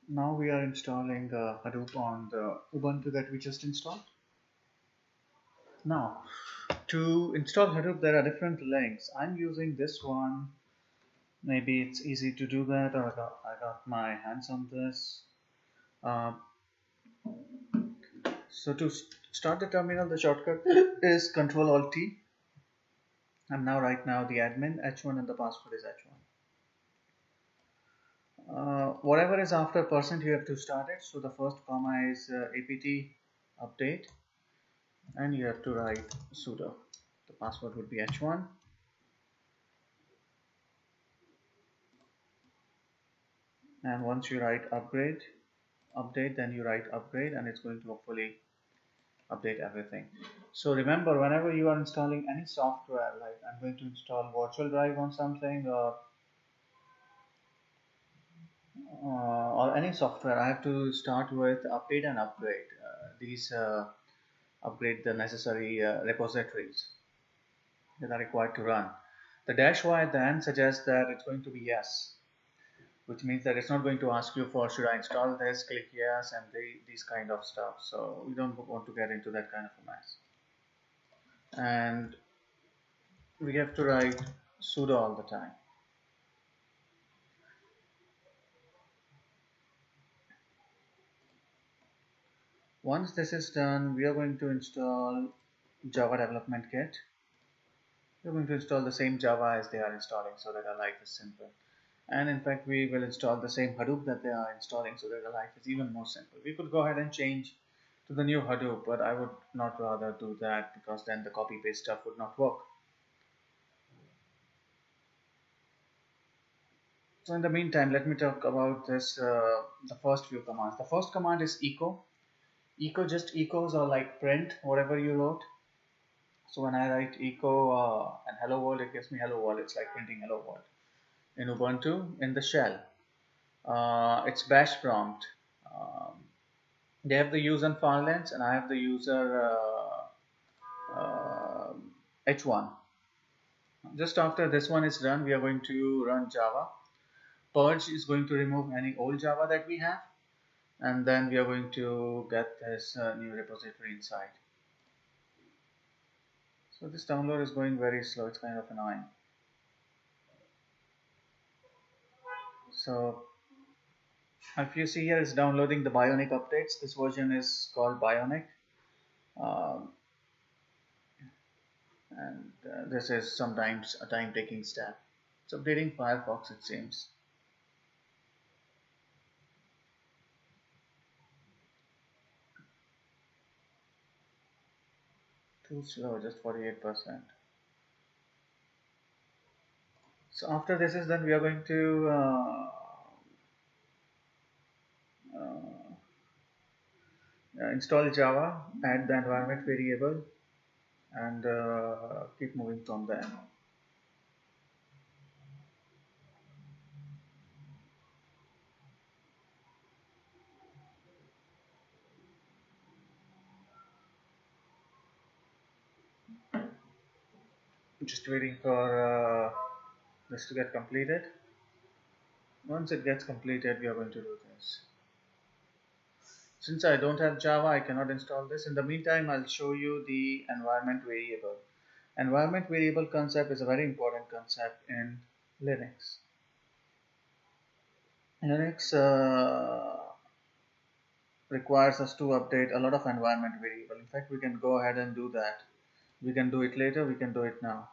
Now we are installing Hadoop on the Ubuntu that we just installed. Now, to install Hadoop, there are different links. I'm using this one. Maybe it's easy to do that, or I got my hands on this. Uh, so to start the terminal, the shortcut is Control Alt T. I'm now right now the admin H1 and the password is H1. Whatever is after percent, you have to start it. So the first comma is apt update, and you have to write sudo. The password would be H1. And once you write update, then you write upgrade, and it's going to hopefully update everything. So remember, whenever you are installing any software, like I'm going to install virtual drive on something, or any software, I have to start with update and upgrade. These upgrade the necessary repositories that are required to run. The dash y then suggests that it's going to be yes, which means that it's not going to ask you for should I install this, click yes, and these kind of stuff. So we don't want to get into that kind of a mess. And we have to write sudo all the time. Once this is done, we are going to install Java Development Kit. We're going to install the same Java as they are installing so that our life is simple. And in fact, we will install the same Hadoop that they are installing so that our life is even more simple. We could go ahead and change to the new Hadoop, but I would not rather do that because then the copy paste stuff would not work. So in the meantime, let me talk about this, the first few commands. The first command is echo. Echo just echoes or like print whatever you wrote. So when I write echo and hello world, it gives me hello world. It's like printing hello world. In Ubuntu, in the shell, it's bash prompt. Um, they have the user and file length, and I have the user H1. Just after this one is done, we are going to run Java. Purge is going to remove any old Java that we have, and then we are going to get this new repository inside. So this download is going very slow, it's kind of annoying. So if you see here, it's downloading the Bionic updates. This version is called Bionic. Um, and this is sometimes a time-taking step. It's updating Firefox, it seems. Too slow, just 48%. So after this is done, we are going to install Java, add the environment variable, and keep moving from there. Just waiting for this to get completed. Once it gets completed, we are going to do this. Since I don't have Java, I cannot install this. In the meantime, I'll show you the environment variable. Environment variable concept is a very important concept in Linux. Linux requires us to update a lot of environment variable. In fact, we can go ahead and do that. We can do it later, we can do it now.